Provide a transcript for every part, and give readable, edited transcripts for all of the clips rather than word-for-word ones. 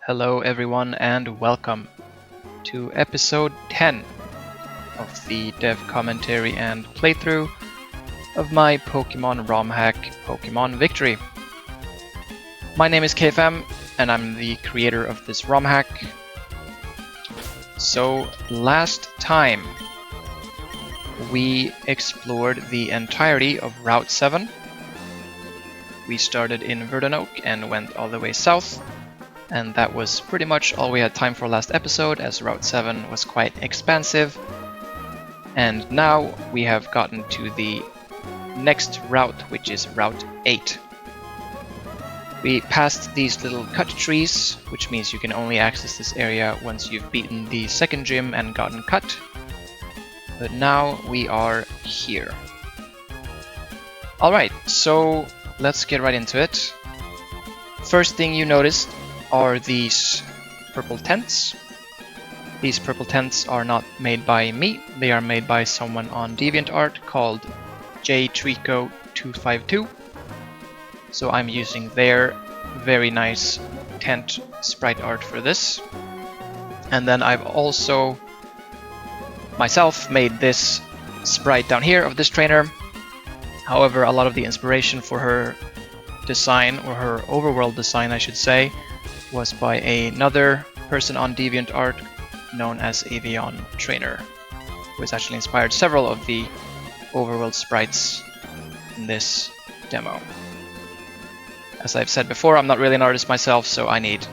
Hello everyone and welcome to episode 10 of the dev commentary and playthrough of my Pokémon Romhack Pokémon Victory. My name is KFM and I'm the creator of this Romhack. So last time we explored the entirety of Route 7. We started in Verdanoak and went all the way south. And that was pretty much all we had time for last episode, as Route 7 was quite expansive. And now we have gotten to the next route, which is Route 8. We passed these little cut trees, which means you can only access this area once you've beaten the second gym and gotten cut. But now we are here. Alright, so let's get right into it. First thing you noticed are these purple tents. These purple tents are not made by me, they are made by someone on DeviantArt called jtrico252. So I'm using their very nice tent sprite art for this. And then I've also myself made this sprite down here of this trainer. However, a lot of the inspiration for her design, or her overworld design I should say, was by another person on DeviantArt known as Avion Trainer, who has actually inspired several of the overworld sprites in this demo. As I've said before, I'm not really an artist myself, so I need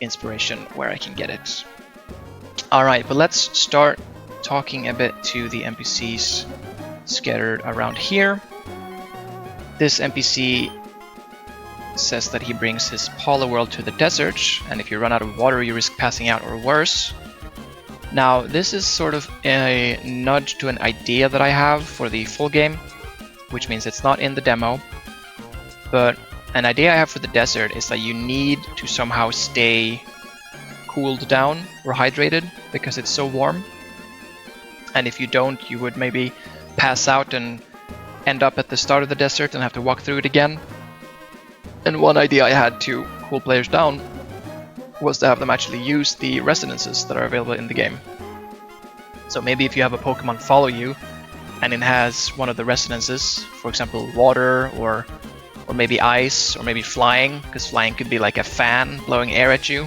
inspiration where I can get it. Alright, but let's start talking a bit to the NPCs scattered around here. This NPC says that he brings his Poliwhirl to the desert, and if you run out of water you risk passing out or worse. Now this is sort of a nudge to an idea that I have for the full game, which means it's not in the demo, but an idea I have for the desert is that you need to somehow stay cooled down or hydrated because it's so warm, and if you don't you would maybe pass out and end up at the start of the desert and have to walk through it again. And one idea I had to cool players down was to have them actually use the resonances that are available in the game. So maybe if you have a Pokemon follow you and it has one of the resonances, for example water or maybe ice or maybe flying, because flying could be like a fan blowing air at you,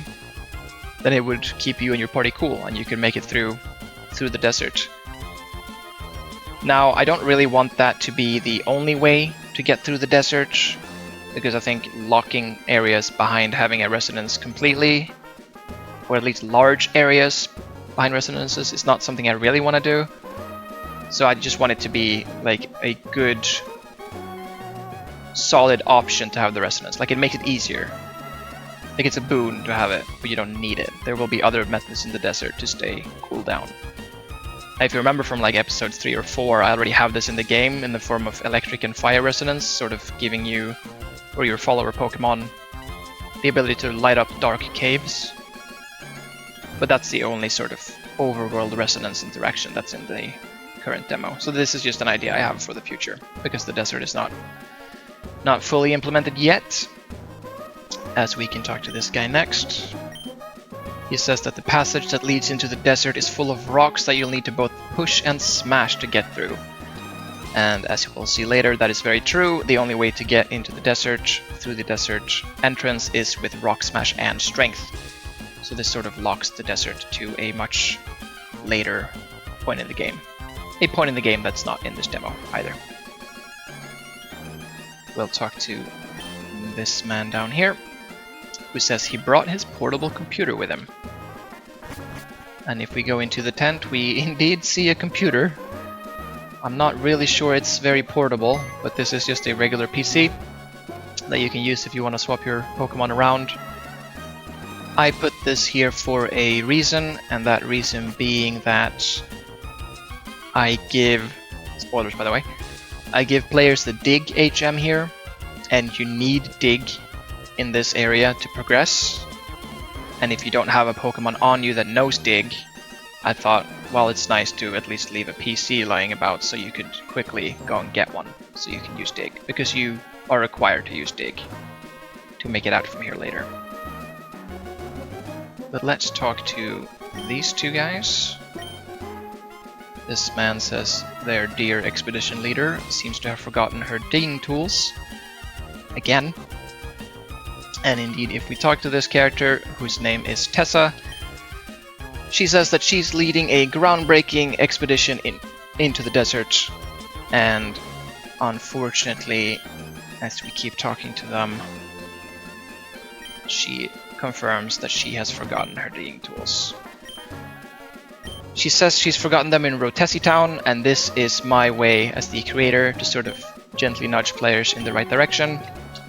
then it would keep you and your party cool and you can make it through the desert. Now I don't really want that to be the only way to get through the desert, because I think locking areas behind having a resonance completely, or at least large areas behind resonances, is not something I really want to do. So I just want it to be like a good, solid option to have the resonance. Like it makes it easier. Like it's a boon to have it, but you don't need it. There will be other methods in the desert to stay cool down. If you remember from like episodes 3 or 4, I already have this in the game in the form of electric and fire resonance, sort of giving you or your follower Pokemon the ability to light up dark caves. But that's the only sort of overworld resonance interaction that's in the current demo. So this is just an idea I have for the future, because the desert is not fully implemented yet. As we can talk to this guy next. He says that the passage that leads into the desert is full of rocks that you'll need to both push and smash to get through. And as you will see later, that is very true. The only way to get into the desert, through the desert entrance, is with Rock Smash and Strength. So this sort of locks the desert to a much later point in the game. A point in the game that's not in this demo either. We'll talk to this man down here, who says he brought his portable computer with him. And if we go into the tent, we indeed see a computer. I'm not really sure it's very portable, but this is just a regular PC that you can use if you want to swap your Pokemon around. I put this here for a reason, and that reason being that I give, spoilers by the way, I give players the Dig HM here, and you need Dig in this area to progress. And if you don't have a Pokemon on you that knows Dig, I thought, well, it's nice to at least leave a PC lying about so you could quickly go and get one, so you can use Dig, because you are required to use Dig to make it out from here later. But let's talk to these two guys. This man says their dear expedition leader seems to have forgotten her digging tools. Again. And indeed, if we talk to this character, whose name is Tessa, she says that she's leading a groundbreaking expedition into the desert. And unfortunately, as we keep talking to them, she confirms that she has forgotten her digging tools. She says she's forgotten them in Rotesi Town, and this is my way as the creator to sort of gently nudge players in the right direction.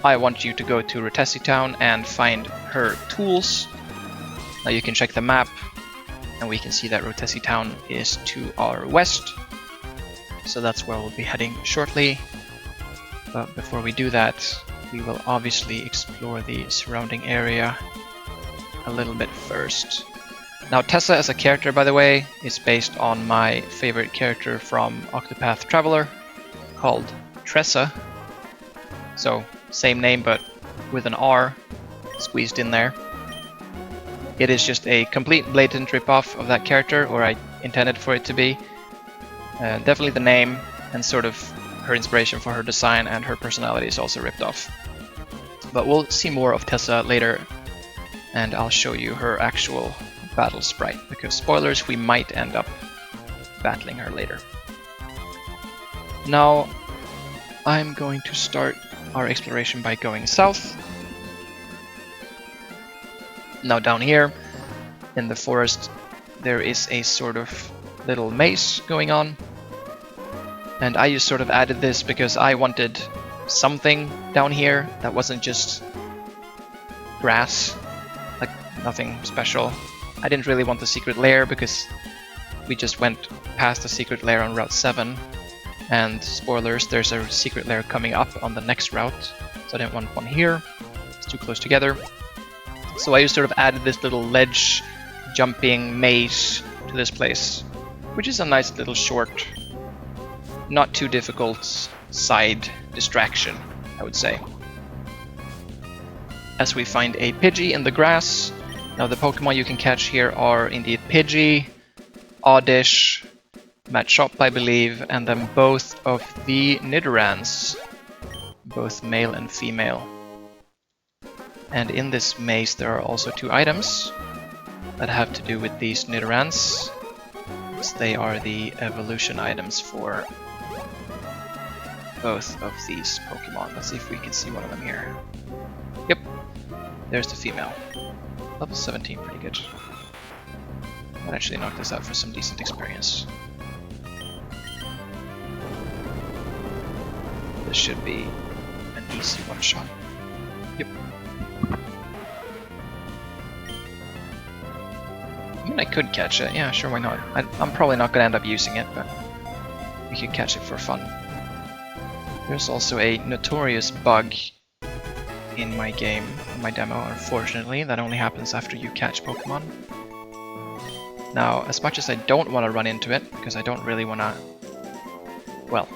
I want you to go to Rotesi Town and find her tools. Now you can check the map, and we can see that Rotesi Town is to our west. So that's where we'll be heading shortly. But before we do that, we will obviously explore the surrounding area a little bit first. Now Tessa as a character, by the way, is based on my favorite character from Octopath Traveler, called Tressa. So same name but with an R squeezed in there. It is just a complete blatant ripoff of that character, or I intended for it to be. Definitely the name and sort of her inspiration for her design and her personality is also ripped off. But we'll see more of Tessa later, and I'll show you her actual battle sprite, because spoilers, we might end up battling her later. Now, I'm going to start our exploration by going south. Now down here in the forest there is a sort of little maze going on, and I just sort of added this because I wanted something down here that wasn't just grass, like nothing special. I didn't really want the secret lair because we just went past the secret lair on Route 7, and spoilers, there's a secret lair coming up on the next route, so I didn't want one here. It's too close together. So I just sort of added this little ledge jumping maze to this place, which is a nice little short, not too difficult side distraction, I would say. As we find a Pidgey in the grass. Now the Pokemon you can catch here are indeed Pidgey, Oddish, Machop I believe, and then both of the Nidorans, both male and female. And in this maze there are also two items that have to do with these Nidorans, as they are the evolution items for both of these Pokemon. Let's see if we can see one of them here. Yep, there's the female. Level 17, pretty good. I'll actually knock this out for some decent experience. This should be an easy one-shot. Yep. I mean, I could catch it. Yeah, sure, why not? I'm probably not going to end up using it, but we could catch it for fun. There's also a notorious bug in my game, in my demo, unfortunately, that only happens after you catch Pokemon. Now, as much as I don't want to run into it, because I don't really want to... Well,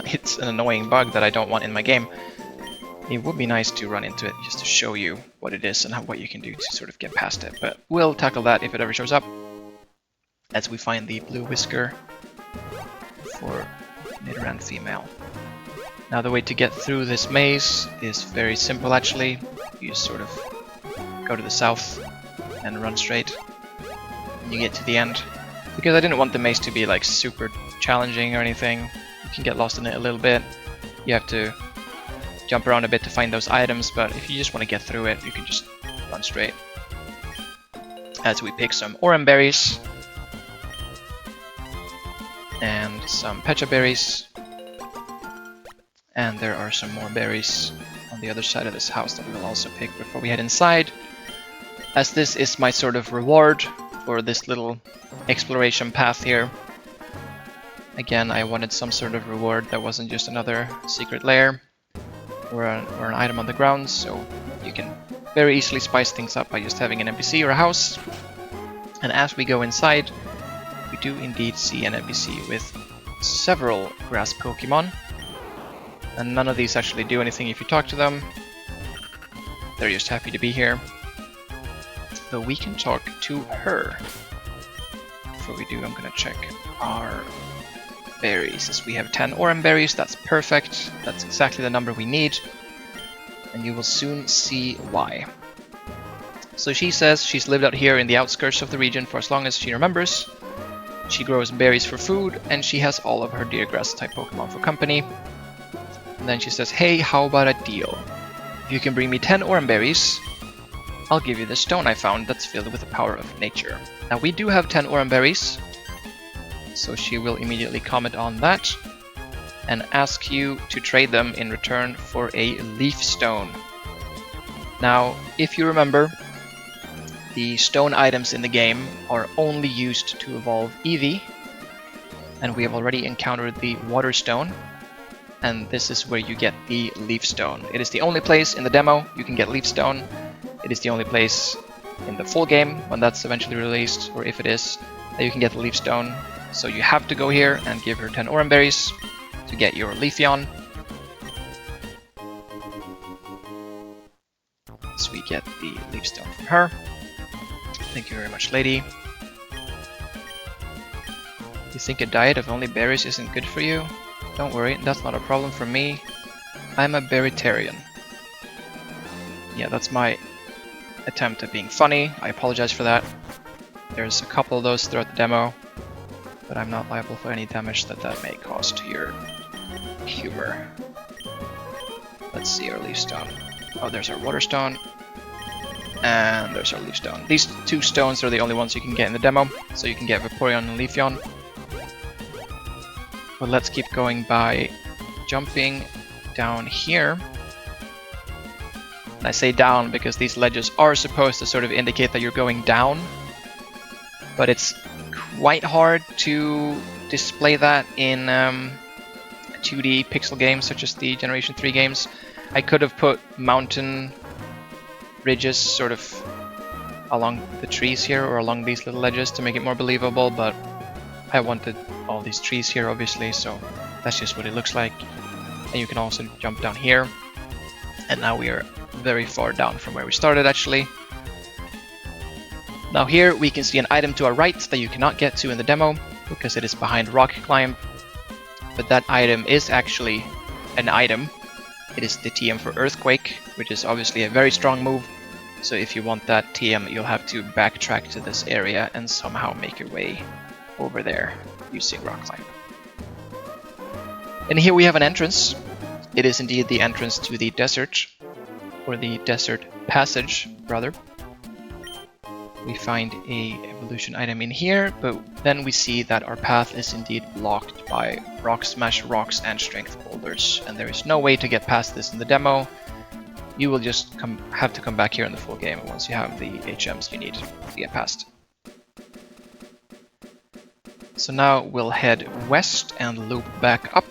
it's an annoying bug that I don't want in my game. It would be nice to run into it just to show you what it is and what you can do to sort of get past it, but we'll tackle that if it ever shows up, as we find the blue whisker for Nidoran female. Now the way to get through this maze is very simple actually. You just sort of go to the south and run straight, and you get to the end. Because I didn't want the maze to be like super challenging or anything, you can get lost in it a little bit. You have to jump around a bit to find those items, but if you just want to get through it, you can just run straight. As we pick some Oran berries and some Pecha berries, and there are some more berries on the other side of this house that we will also pick before we head inside, as this is my sort of reward for this little exploration path here. Again, I wanted some sort of reward that wasn't just another secret lair or an item on the ground, so you can very easily spice things up by just having an NPC or a house. And as we go inside, we do indeed see an NPC with several grass Pokemon, and none of these actually do anything if you talk to them. They're just happy to be here. though we can talk to her. Before we do, I'm gonna check our berries. As we have 10 oran berries, that's perfect. That's exactly the number we need. And you will soon see why. So she says she's lived out here in the outskirts of the region for as long as she remembers. She grows berries for food, and she has all of her deer grass type Pokemon for company. And then she says, hey, how about a deal? If you can bring me 10 oran berries, I'll give you the stone I found that's filled with the power of nature. Now we do have 10 oran berries, so she will immediately comment on that and ask you to trade them in return for a leaf stone. Now, if you remember, the stone items in the game are only used to evolve Eevee, and we have already encountered the water stone, and this is where you get the leaf stone. It is the only place in the demo you can get leaf stone. It is the only place in the full game, when that's eventually released, or if it is, that you can get the leaf stone. So you have to go here and give her 10 oran berries to get your Leafeon. So we get the leaf stone from her. Thank you very much, lady. You think a diet of only berries isn't good for you? Don't worry, that's not a problem for me. I'm a berrytarian. Yeah, that's my attempt at being funny. I apologize for that. There's a couple of those throughout the demo, but I'm not liable for any damage that may cause to your humor. Let's see our leaf stone. Oh, there's our water stone. And there's our leaf stone. These two stones are the only ones you can get in the demo, so you can get Vaporeon and Leafeon. But let's keep going by jumping down here. And I say down because these ledges are supposed to sort of indicate that you're going down, but it's quite hard to display that in 2D pixel games such as the Generation 3 games. I could have put mountain ridges sort of along the trees here or along these little ledges to make it more believable, but I wanted all these trees here obviously, so that's just what it looks like. And you can also jump down here, and now we are very far down from where we started actually. Now here we can see an item to our right that you cannot get to in the demo because it is behind Rock Climb, but that item is actually an item. It is the TM for Earthquake, which is obviously a very strong move. So if you want that TM, you'll have to backtrack to this area and somehow make your way over there using Rock Climb. And here we have an entrance. It is indeed the entrance to the desert, or the desert passage, rather. We find a evolution item in here, but then we see that our path is indeed blocked by Rock Smash rocks and Strength boulders, and there is no way to get past this in the demo. You will just have to come back here in the full game once you have the HMs you need to get past. So now we'll head west and loop back up.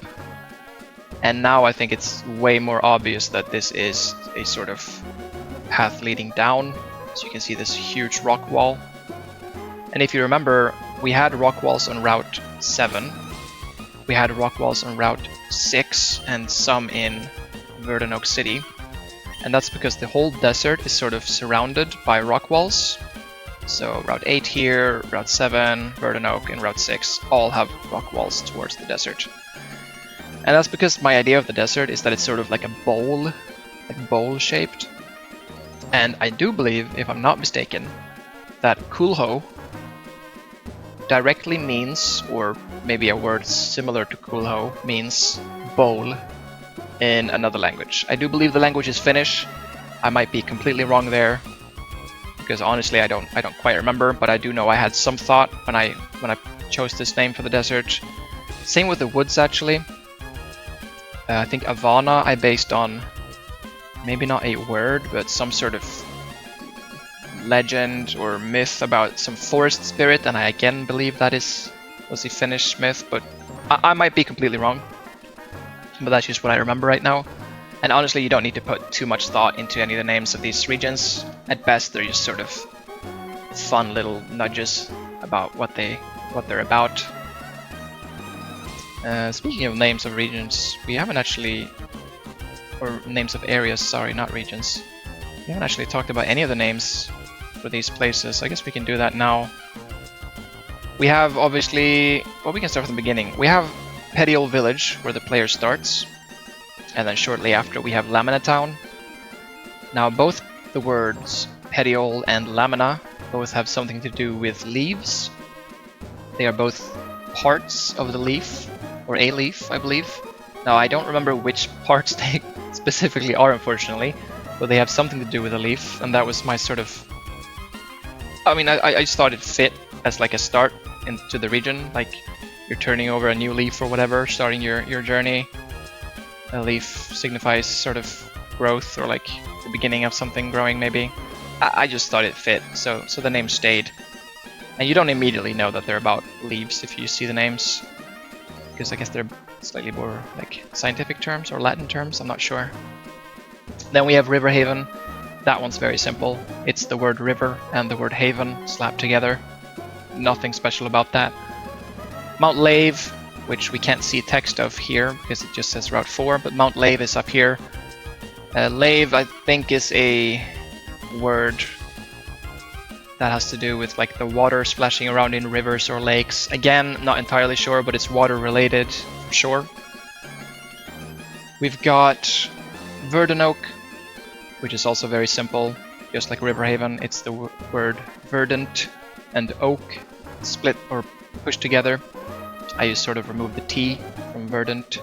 And now I think it's way more obvious that this is a sort of path leading down. So you can see this huge rock wall. And if you remember, we had rock walls on Route 7. We had rock walls on Route 6 and some in Verdanoak City. And that's because the whole desert is sort of surrounded by rock walls. So Route 8 here, Route 7, Verdanoak, and Route 6 all have rock walls towards the desert. And that's because my idea of the desert is that it's sort of like a bowl, like bowl-shaped. And I do believe, if I'm not mistaken, that Kulho directly means, or maybe a word similar to Kulho means bowl in another language. I do believe the language is Finnish. I might be completely wrong there, because honestly I don't quite remember, but I do know I had some thought when I chose this name for the desert. Same with the woods actually. I think Avana I based on maybe not a word, but some sort of legend or myth about some forest spirit, and I again believe that was a Finnish myth, but I might be completely wrong. But that's just what I remember right now. And honestly, you don't need to put too much thought into any of the names of these regions. At best, they're just sort of fun little nudges about what they're about. Speaking of names of regions, we haven't actually, or names of areas, sorry, not regions. We haven't actually talked about any of the names for these places. I guess we can do that now. We have obviously, well, we can start from the beginning. We have Petiole Village, where the player starts, and then shortly after we have Lamina Town. Now both the words Petiole and Lamina both have something to do with leaves. They are both parts of the leaf, or a leaf, I believe. Now I don't remember which parts they specifically are, unfortunately, but they have something to do with a leaf, and that was my sort of... I mean, I just thought it fit as like a start into the region, like you're turning over a new leaf or whatever, starting your journey. A leaf signifies sort of growth, or like the beginning of something growing, maybe. I just thought it fit, so the name stayed. And you don't immediately know that they're about leaves if you see the names, because I guess they're slightly more like scientific terms or Latin terms, I'm not sure. Then we have Riverhaven. That one's very simple. It's the word river and the word haven slapped together. Nothing special about that. Mount Lave, which we can't see text of here because it just says Route 4, but Mount Lave is up here. Lave, I think, is a word that has to do with like the water splashing around in rivers or lakes. Again, not entirely sure, but it's water related for sure. We've got Verdenoak, which is also very simple, just like Riverhaven. It's the word verdant and oak split or pushed together. I just sort of removed the T from verdant.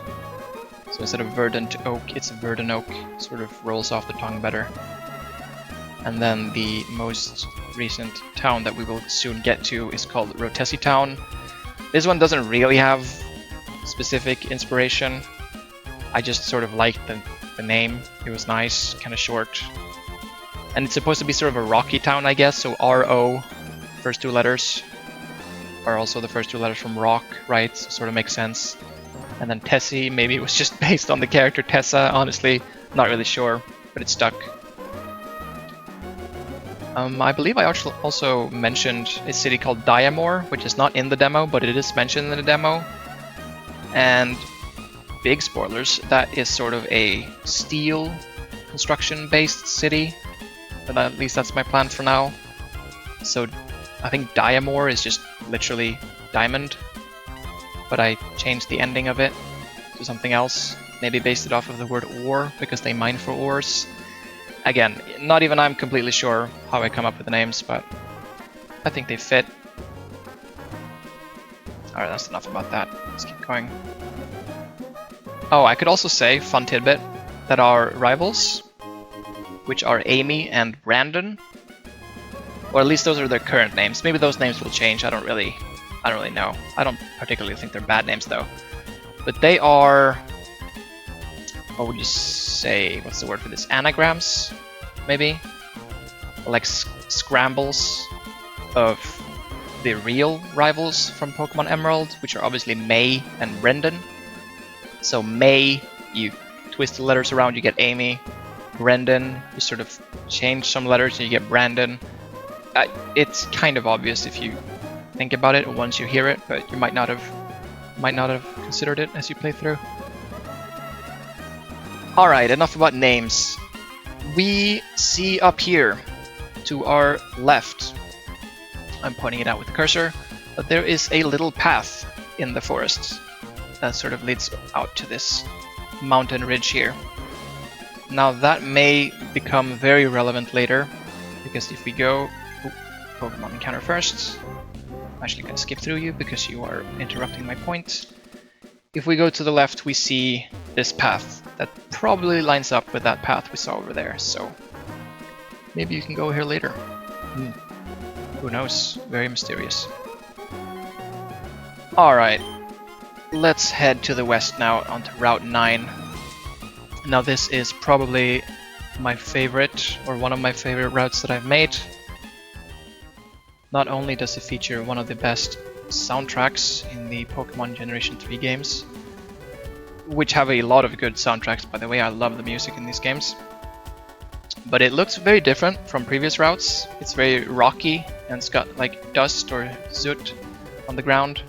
So instead of verdant oak, it's Verdenoak. Sort of rolls off the tongue better. And then the most recent town that we will soon get to is called Rotesi Town. This one doesn't really have specific inspiration. I just sort of liked the name. It was nice, kind of short. And it's supposed to be sort of a rocky town, I guess, so R-O, first two letters, are also the first two letters from rock, right? So sort of makes sense. And then Tessie, maybe it was just based on the character Tessa, honestly, not really sure, but it stuck. I believe I also mentioned a city called Diamore, which is not in the demo, but it is mentioned in the demo. And big spoilers, that is sort of a steel construction-based city, but at least that's my plan for now. So I think Diamore is just literally diamond, but I changed the ending of it to something else, maybe based it off of the word ore, because they mine for ores. Again, not even I'm completely sure how I come up with the names, but I think they fit. Alright, that's enough about that. Let's keep going. Oh, I could also say, fun tidbit, that our rivals, which are Amy and Brandon, or at least those are their current names. Maybe those names will change. I don't really know. I don't particularly think they're bad names though. But they are, what would you say? What's the word for this? Anagrams, maybe, or like scrambles of the real rivals from Pokemon Emerald, which are obviously May and Brendan. So May, you twist the letters around, you get Amy. Brendan, you sort of change some letters and you get Brandon. It's kind of obvious if you think about it once you hear it, but you might not have considered it as you play through. Alright, enough about names. We see up here, to our left, I'm pointing it out with the cursor, but there is a little path in the forest that sort of leads out to this mountain ridge here. Now that may become very relevant later, because if we go... Pokemon encounter first. I'm actually going to skip through you because you are interrupting my point. If we go to the left, we see this path that probably lines up with that path we saw over there, so maybe you can go here later. Who knows? Very mysterious. Alright, let's head to the west now onto Route 9. Now this is probably my favorite, or one of my favorite routes that I've made. Not only does it feature one of the best soundtracks in the Pokemon Generation 3 games, which have a lot of good soundtracks, by the way, I love the music in these games, but it looks very different from previous routes. It's very rocky, and it's got like dust or soot on the ground.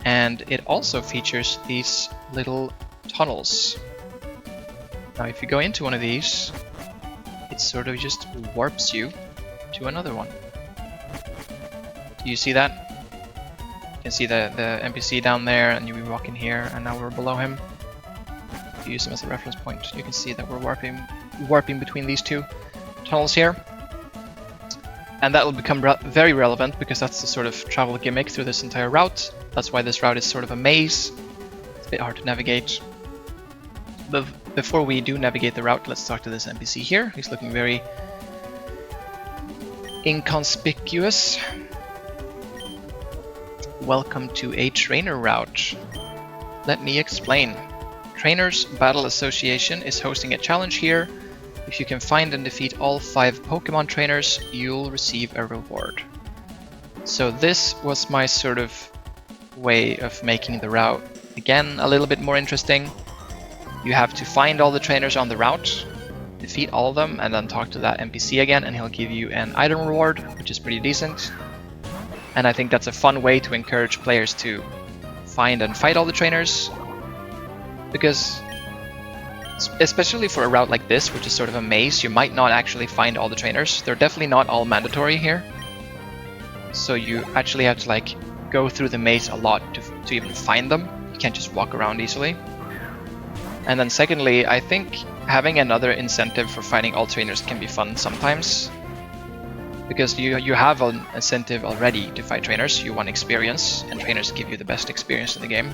And it also features these little tunnels. Now if you go into one of these, it sort of just warps you to another one. Do you see that? You can see the NPC down there, and you walk in here, and now we're below him. If you use him as a reference point, you can see that we're warping between these two tunnels here. And that will become very relevant because that's the sort of travel gimmick through this entire route. That's why this route is sort of a maze. It's a bit hard to navigate. But before we do navigate the route, let's talk to this NPC here. He's looking very inconspicuous. Welcome to a trainer route. Let me explain. Trainers Battle Association is hosting a challenge here. If you can find and defeat all 5 Pokemon trainers, you'll receive a reward. So this was my sort of way of making the route, again, a little bit more interesting. You have to find all the trainers on the route, defeat all of them, and then talk to that NPC again, and he'll give you an item reward, which is pretty decent. And I think that's a fun way to encourage players to find and fight all the trainers, because especially for a route like this, which is sort of a maze, you might not actually find all the trainers. They're definitely not all mandatory here. So you actually have to like go through the maze a lot to even find them. You can't just walk around easily. And then secondly, I think having another incentive for finding all trainers can be fun sometimes. Because you have an incentive already to fight trainers. You want experience, and trainers give you the best experience in the game.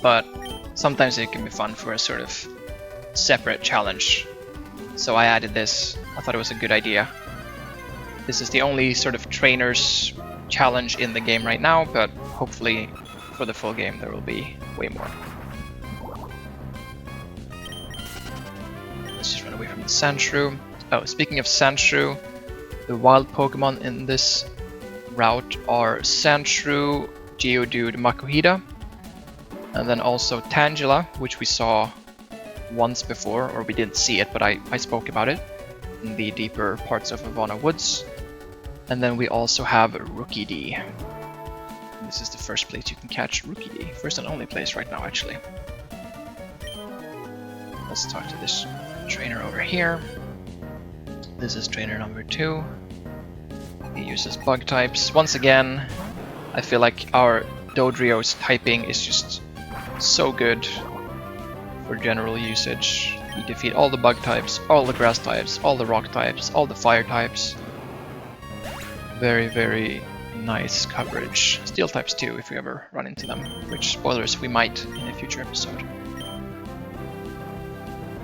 But sometimes it can be fun for a sort of separate challenge. So I added this. I thought it was a good idea. This is the only sort of trainers challenge in the game right now, but hopefully for the full game there will be way more. Let's just run away from the Sandshrew. Oh, speaking of Sandshrew, the wild Pokemon in this route are Sandshrew, Geodude, Makuhita, and then also Tangela, which we saw once before, or we didn't see it, but I spoke about it in the deeper parts of Ivana Woods. And then we also have Rookidee. This is the first place you can catch Rookidee. First and only place right now, actually. Let's talk to this trainer over here. This is trainer number 2. He uses bug types. Once again, I feel like our Dodrio's typing is just so good for general usage. You defeat all the bug types, all the grass types, all the rock types, all the fire types. Very, very nice coverage. Steel types too, if we ever run into them, which, spoilers, we might in a future episode.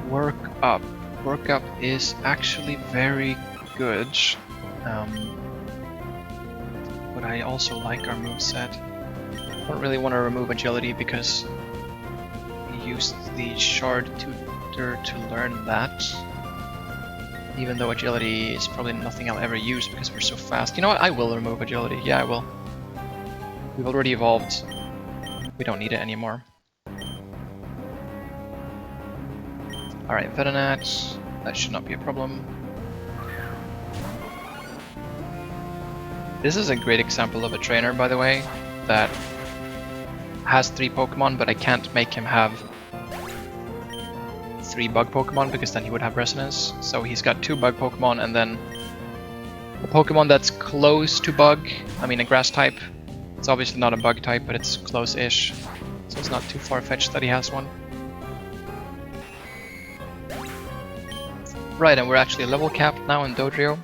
Work Up. Work Up is actually very good. But I also like our moveset. I don't really want to remove agility because we used the shard tutor to learn that. Even though agility is probably nothing I'll ever use because we're so fast. You know what? I will remove agility. Yeah, I will. We've already evolved. We don't need it anymore. Alright, Venonat. That should not be a problem. This is a great example of a trainer, by the way, that has 3 Pokemon, but I can't make him have 3 bug Pokemon because then he would have resonance. So he's got 2 bug Pokemon and then a Pokemon that's close to bug. I mean a grass type. It's obviously not a bug type, but it's close-ish. So it's not too far-fetched that he has one. Right, and we're actually level capped now in Dodrio.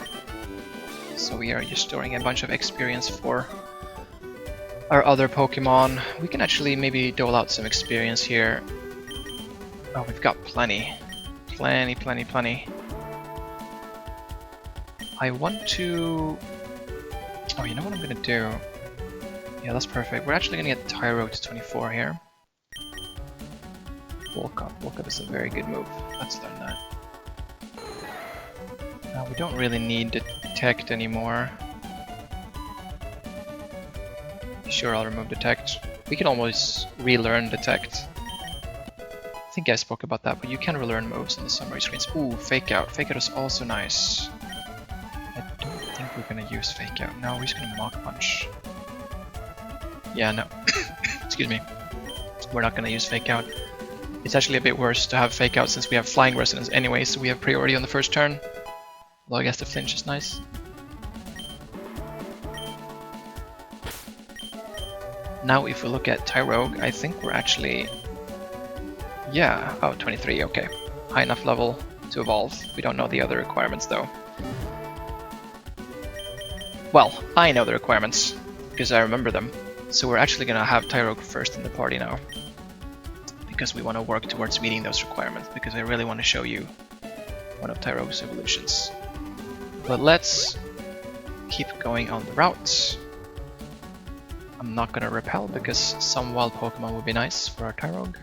So we are just storing a bunch of experience for our other Pokemon. We can actually maybe dole out some experience here. Oh, we've got plenty. Plenty. I want to... Oh, you know what I'm gonna do? Yeah, that's perfect. We're actually gonna get Tyro to 24 here. Bulk Up is a very good move. Let's learn that. We don't really need Detect anymore. Sure, I'll remove Detect. We can almost relearn Detect. I think I spoke about that, but you can relearn moves in the summary screens. Ooh, Fake Out. Fake Out is also nice. I don't think we're gonna use Fake Out. No, we're just gonna Mach Punch. Yeah, no. Excuse me. We're not gonna use Fake Out. It's actually a bit worse to have Fake Out since we have Flying Resonance anyway, so we have priority on the first turn. Although I guess the flinch is nice. Now if we look at Tyrogue, I think we're actually... Yeah, oh, 23, okay. High enough level to evolve. We don't know the other requirements though. Well, I know the requirements, because I remember them. So we're actually gonna have Tyrogue first in the party now. Because we want to work towards meeting those requirements, because I really want to show you one of Tyrogue's evolutions. But let's keep going on the routes. I'm not gonna repel, because some wild Pokemon would be nice for our Tyrogue.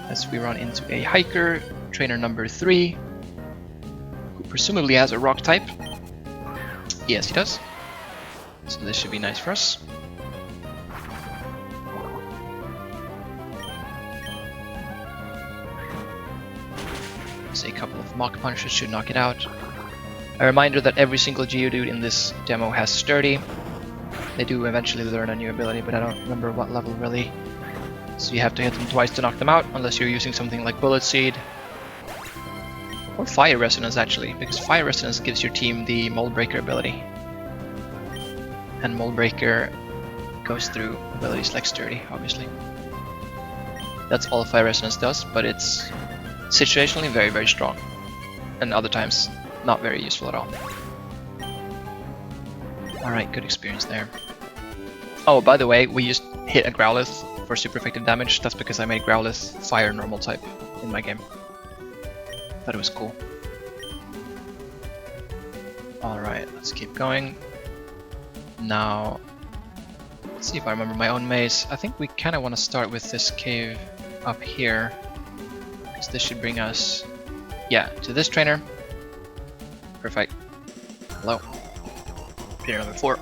As we run into a hiker, trainer number 3, who presumably has a rock type. Yes, he does. So this should be nice for us. So a couple of Mach Punches should knock it out. A reminder that every single Geodude in this demo has Sturdy. They do eventually learn a new ability, but I don't remember what level really. So you have to hit them twice to knock them out, unless you're using something like Bullet Seed. Or Fire Resonance actually, because Fire Resonance gives your team the Mold Breaker ability. And Mold Breaker goes through abilities like Sturdy, obviously. That's all Fire Resonance does, but it's situationally very, very strong. And other times, not very useful at all. Alright, good experience there. Oh, by the way, we just hit a Growlithe for super effective damage. That's because I made Growlithe Fire normal type in my game. Thought it was cool. Alright, let's keep going. Now, let's see if I remember my own maze. I think we kind of want to start with this cave up here. Because this should bring us, yeah, to this trainer. Perfect. Hello. Trainer number 4.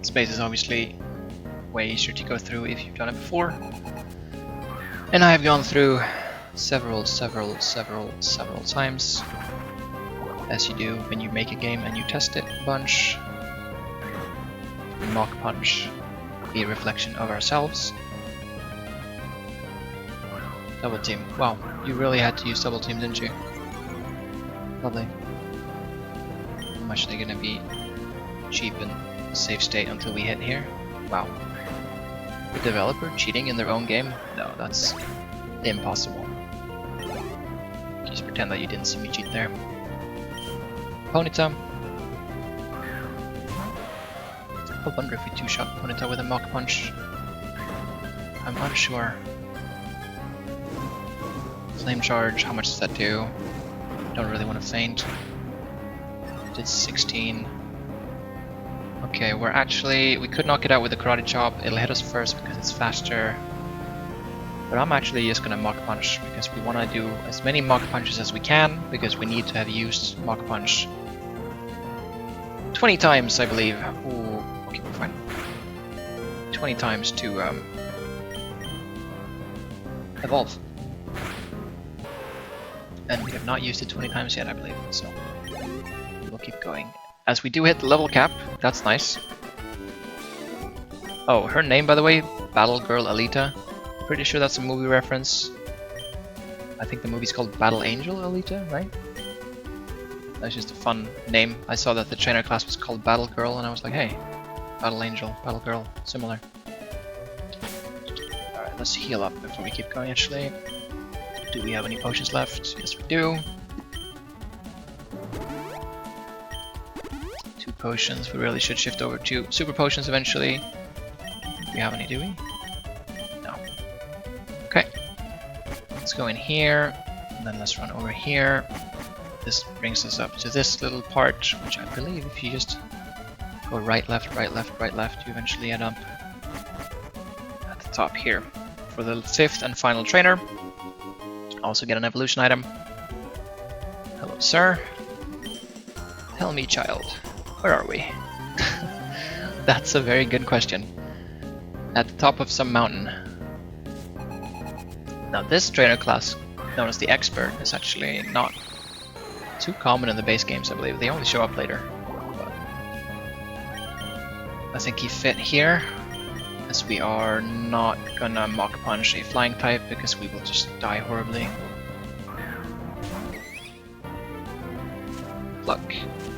Space is obviously way easier to go through if you've done it before. And I have gone through several times. As you do when you make a game and you test it a bunch. Mach Punch, a reflection of ourselves. Double Team. Wow, you really had to use Double Team, didn't you? Lovely. How much are they gonna be cheap and safe state until we hit here? Wow. The developer cheating in their own game? No, that's impossible. Just pretend that you didn't see me cheat there. Ponyta. I wonder if we two-shot Ponyta with a Mach Punch. I'm unsure. Flame Charge, how much does that do? Don't really want to faint. Did 16. Okay, we could knock it out with a Karate Chop. It'll hit us first because it's faster. But I'm actually just gonna Mach Punch because we want to do as many Mach Punches as we can, because we need to have used Mach Punch 20 times, I believe. Ooh, okay, we're fine. 20 times to evolve. And we have not used it 20 times yet, I believe, so we'll keep going. As we do hit the level cap, that's nice. Oh, her name, by the way, Battle Girl Alita. Pretty sure that's a movie reference. I think the movie's called Battle Angel Alita, right? That's just a fun name. I saw that the trainer class was called Battle Girl, and I was like, hey, Battle Angel, Battle Girl, similar. Alright, let's heal up before we keep going, actually. Do we have any potions left? Yes, we do. 2 potions. We really should shift over to super potions eventually. Do we have any, do we? No. Okay. Let's go in here, and then let's run over here. This brings us up to this little part, which I believe if you just go right, left, right, left, right, left, you eventually end up at the top here. For the 5th and final trainer, also get an evolution item. Hello, sir. Tell me, child, where are we? That's a very good question. At the top of some mountain. Now this trainer class, known as the Expert, is actually not too common in the base games, I believe. They only show up later. But I think he fit here, as we are not gonna Mach Punch a flying type because we will just die horribly. luck.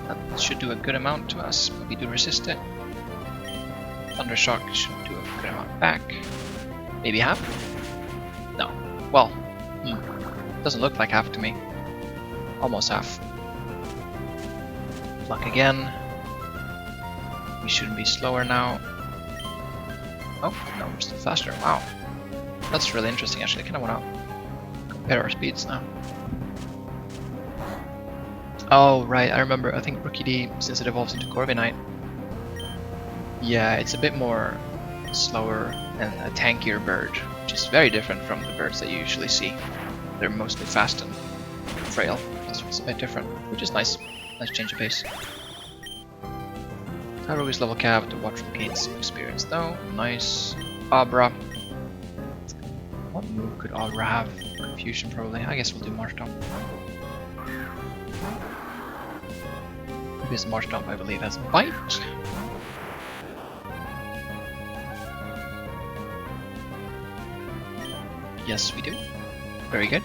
That should do a good amount to us, but we do resist it. Thundershock should do a good amount back. Maybe half? No. Well, doesn't look like half to me. Almost half. Luck again. We shouldn't be slower now. Oh, no, we're still faster. Wow. That's really interesting, actually. I kind of want to compare our speeds now. Oh, right, I remember. I think Rookie D, since it evolves into Corviknight, yeah, it's a bit more slower and a tankier bird, which is very different from the birds that you usually see. They're mostly fast and frail. This one's a bit different, which is nice. Nice change of pace. Tyro is level cap to watch from gains experience though. Nice. Abra. What move could Abra have? Confusion probably. I guess we'll do Marshtomp. Because Marshtomp I believe has Bite. Yes we do. Very good.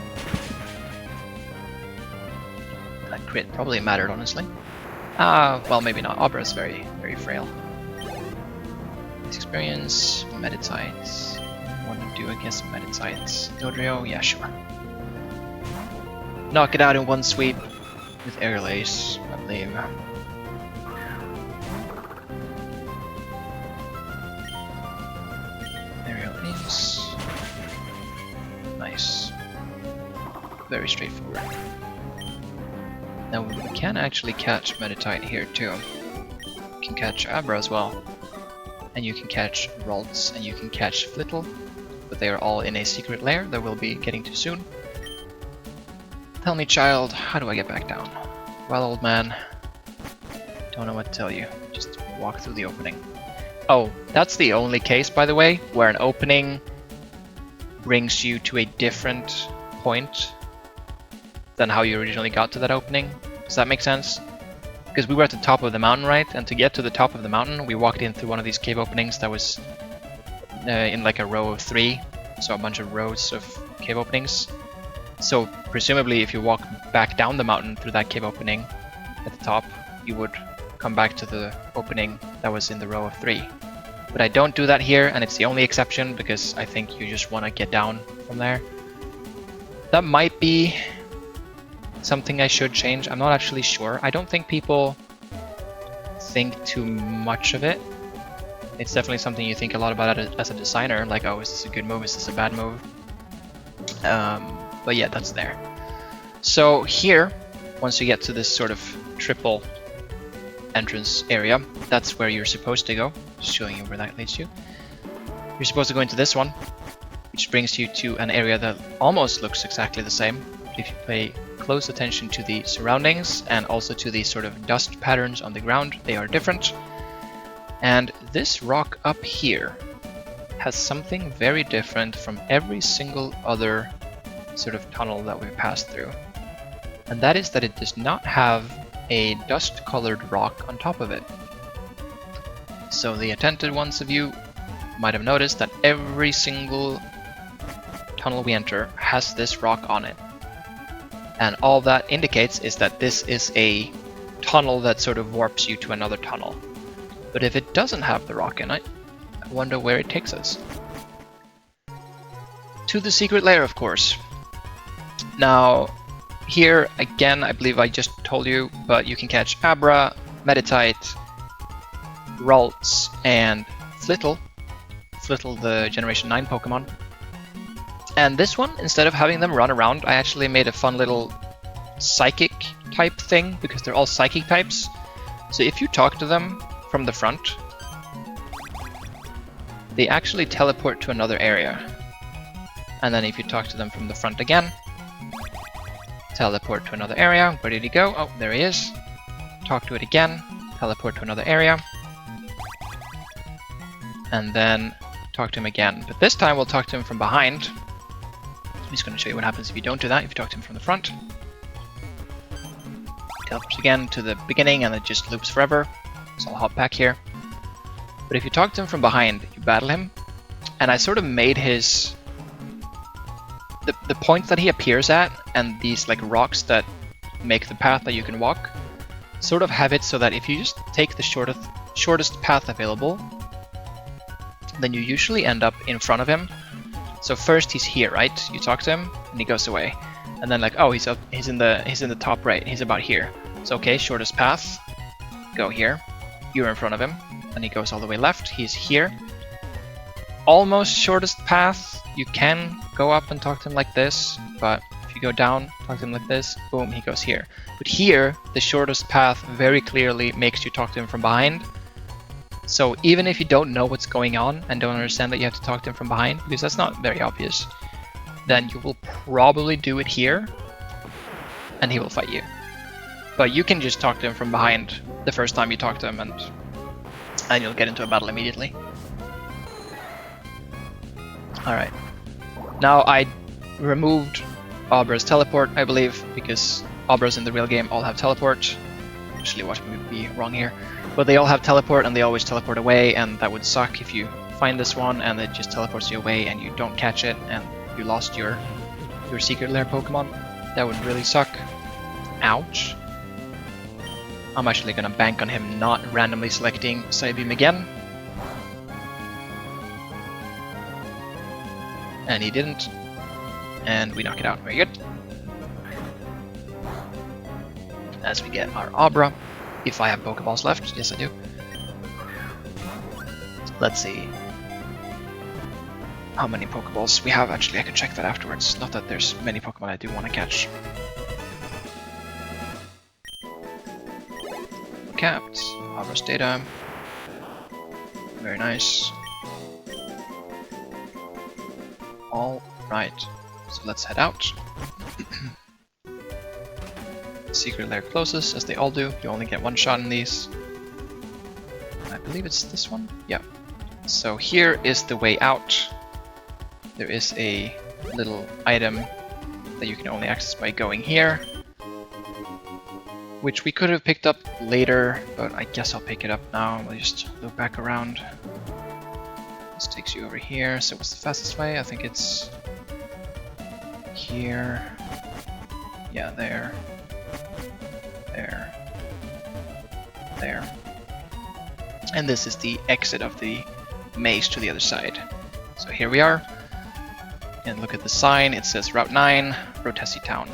That crit probably mattered honestly. Well maybe not. Abra is very, very frail. Experience, Meditites. Want to do against Meditites. Dodrio? Yeah, sure. Knock it out in one sweep with Aerial Ace, I believe. Aerial Ace. Nice. Very straightforward. Now we can actually catch Meditite here too. You can catch Abra as well. And you can catch Ralts and you can catch Flittle. But they are all in a secret lair that we'll be getting to soon. Tell me, child, how do I get back down? Well, old man, don't know what to tell you. Just walk through the opening. Oh, that's the only case, by the way, where an opening brings you to a different point than how you originally got to that opening. Does that make sense? Because we were at the top of the mountain, right? And to get to the top of the mountain, we walked in through one of these cave openings that was in like a row of 3. So a bunch of rows of cave openings. So presumably if you walk back down the mountain through that cave opening at the top, you would come back to the opening that was in the row of 3. But I don't do that here, and it's the only exception because I think you just want to get down from there. That might be something I should change. I'm not actually sure. I don't think people think too much of it. It's definitely something you think a lot about as a designer, like, oh, is this a good move, is this a bad move? But yeah, that's there. So here, once you get to this sort of triple entrance area, that's where you're supposed to go. Just showing you where that leads you. You're supposed to go into this one, which brings you to an area that almost looks exactly the same. If you pay close attention to the surroundings and also to the sort of dust patterns on the ground, they are different. And this rock up here has something very different from every single other sort of tunnel that we've passed through. And that is that it does not have a dust-colored rock on top of it. So the attentive ones of you might have noticed that every single tunnel we enter has this rock on it. And all that indicates is that this is a tunnel that sort of warps you to another tunnel. But if it doesn't have the rock in it, I wonder where it takes us. To the secret lair, of course. Now, here, again, I believe I just told you, but you can catch Abra, Meditite, Ralts, and Flittle. Flittle, the Generation 9 Pokemon. And this one, instead of having them run around, I actually made a fun little psychic type thing, because they're all psychic types. So if you talk to them from the front, they actually teleport to another area. And then if you talk to them from the front again, teleport to another area. Where did he go? Oh, there he is. Talk to it again, teleport to another area. And then talk to him again. But this time we'll talk to him from behind. I'm just going to show you what happens if you don't do that, if you talk to him from the front. Teleports again to the beginning and it just loops forever. So I'll hop back here. But if you talk to him from behind, you battle him. And I sort of made his... The point that he appears at, and these like rocks that make the path that you can walk, sort of have it so that if you just take the shortest path available, then you usually end up in front of him. So first he's here, right? You talk to him and he goes away. And then like, oh, he's in the top right. He's about here. So okay, shortest path. Go here. You're in front of him. And he goes all the way left. He's here. Almost shortest path. You can go up and talk to him like this, but if you go down, talk to him like this, boom, he goes here. But here, the shortest path very clearly makes you talk to him from behind. So even if you don't know what's going on and don't understand that you have to talk to him from behind, because that's not very obvious, then you will probably do it here, and he will fight you. But you can just talk to him from behind the first time you talk to him, and you'll get into a battle immediately. Alright. Now I removed Abra's teleport, I believe, because Abras in the real game all have teleport. Actually, watch me be wrong here. But they all have teleport and they always teleport away, and that would suck if you find this one and it just teleports you away and you don't catch it and you lost your secret lair Pokemon. That would really suck. Ouch. I'm actually gonna bank on him not randomly selecting Psybeam again. And he didn't. And we knock it out. Very good. As we get our Abra. If I have Pokeballs left. Yes, I do. Let's see how many Pokeballs we have. Actually, I can check that afterwards. Not that there's many Pokemon I do want to catch. Capped. Abra's data. Very nice. All right. So let's head out. Secret lair closes, as they all do. You only get one shot in these. I believe it's this one? Yeah. So here is the way out. There is a little item that you can only access by going here, which we could have picked up later, but I guess I'll pick it up now. We'll just loop back around. This takes you over here. So what's the fastest way? I think it's here. Yeah, there. There. There. And this is the exit of the maze to the other side. So here we are. And look at the sign. It says Route 9, Rotesi Town.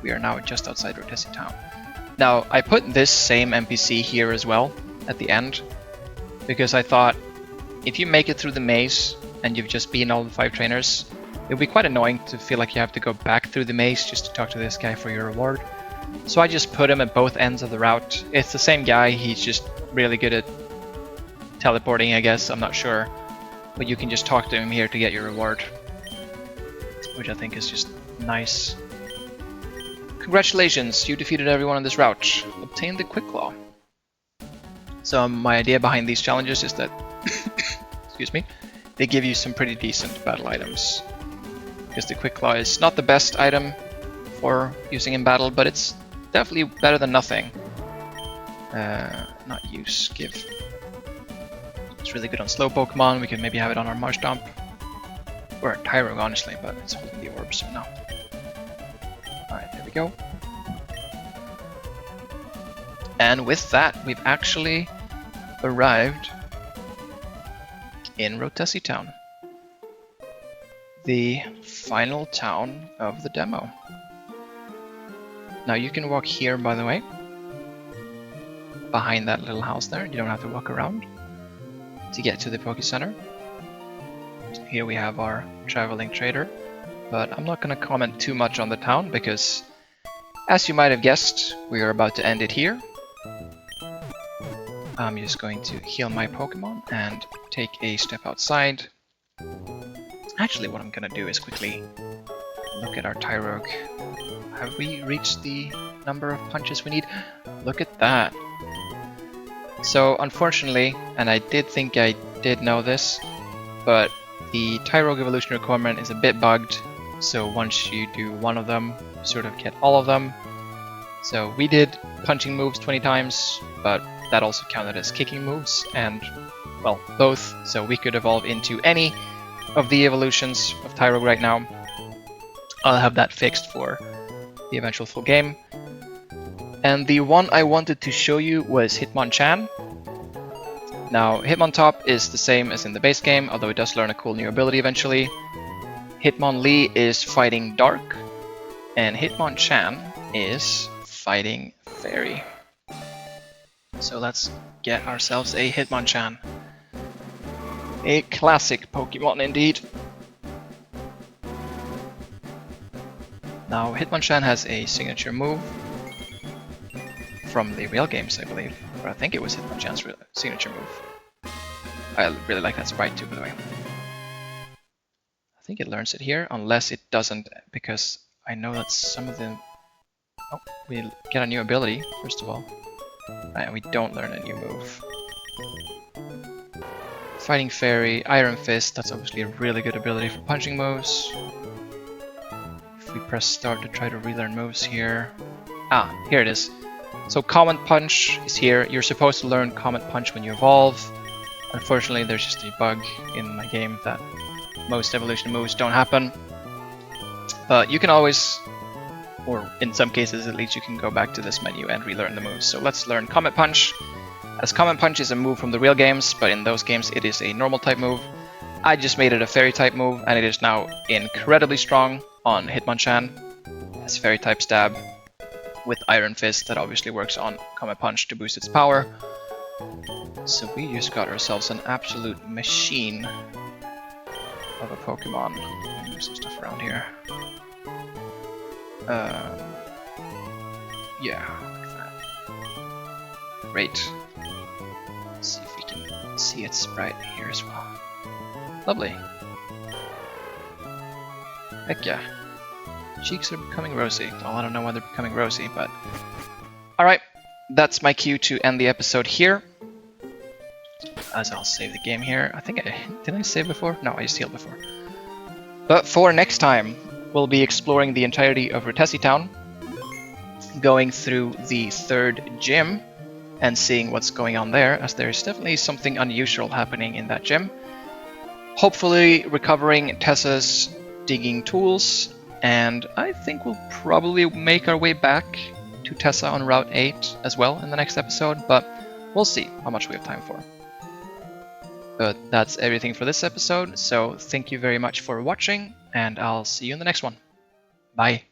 We are now just outside Rotesi Town. Now, I put this same NPC here as well at the end, because I thought if you make it through the maze and you've just beaten all the 5 trainers, it would be quite annoying to feel like you have to go back through the maze just to talk to this guy for your reward. So I just put him at both ends of the route. It's the same guy, he's just really good at teleporting, I guess, I'm not sure. But you can just talk to him here to get your reward, which I think is just nice. Congratulations, you defeated everyone on this route. Obtain the Quick Claw. So my idea behind these challenges is that excuse me, they give you some pretty decent battle items. Because the Quick Claw is not the best item for using in battle, but it's definitely better than nothing. Not use, give. It's really good on slow Pokemon. We can maybe have it on our Marshtomp. Or Tyrogue, honestly, but it's holding the orbs now. Alright, there we go. And with that, we've actually arrived in Rotesi Town. The final town of the demo. Now you can walk here, by the way. Behind that little house there. You don't have to walk around to get to the Poké Center. Here we have our traveling trader, but I'm not going to comment too much on the town because, as you might have guessed, we are about to end it here. I'm just going to heal my Pokemon and take a step outside. Actually, what I'm going to do is quickly look at our Tyrogue. Have we reached the number of punches we need? Look at that. So, unfortunately, and I did think I did know this, but the Tyrogue evolution requirement is a bit bugged, so once you do one of them, you sort of get all of them. So we did punching moves 20 times, but that also counted as kicking moves, and, well, both, so we could evolve into any of the evolutions of Tyrogue right now. I'll have that fixed for the eventual full game. And the one I wanted to show you was Hitmonchan. Now, Hitmontop is the same as in the base game, although it does learn a cool new ability eventually. Hitmonlee is fighting Dark, and Hitmonchan is fighting Fairy. So let's get ourselves a Hitmonchan. A classic Pokemon indeed. Now, Hitmonchan has a signature move from the real games, I believe. Or I think it was Hitmonchan's signature move. I really like that sprite too, by the way. I think it learns it here, unless it doesn't, because I know that some of them... Oh, we get a new ability, first of all. And we don't learn a new move. Fighting Fairy, Iron Fist, that's obviously a really good ability for punching moves. If we press start to try to relearn moves here... Ah, here it is. So Comet Punch is here. You're supposed to learn Comet Punch when you evolve. Unfortunately, there's just a bug in my game that most evolution moves don't happen. But you can always, or in some cases at least, you can go back to this menu and relearn the moves. So let's learn Comet Punch. As Comet Punch is a move from the real games, but in those games it is a normal type move. I just made it a Fairy type move, and it is now incredibly strong on Hitmonchan. It's Fairy type stab with Iron Fist that obviously works on Comet Punch to boost its power. So we just got ourselves an absolute machine of a Pokemon. Move some stuff around here. Yeah, like that. Great. Let's see if we can see its sprite here as well. Lovely. Heck yeah. Cheeks are becoming rosy. Well, I don't know why they're becoming rosy, but... Alright, that's my cue to end the episode here. As I'll save the game here. I think did I save before? No, I just healed before. But for next time, we'll be exploring the entirety of Rutesi Town, going through the 3rd gym, and seeing what's going on there, as there's definitely something unusual happening in that gym. Hopefully recovering Tessa's digging tools, and I think we'll probably make our way back to Tessa on Route 8 as well in the next episode, but we'll see how much we have time for. But that's everything for this episode, so thank you very much for watching, and I'll see you in the next one. Bye!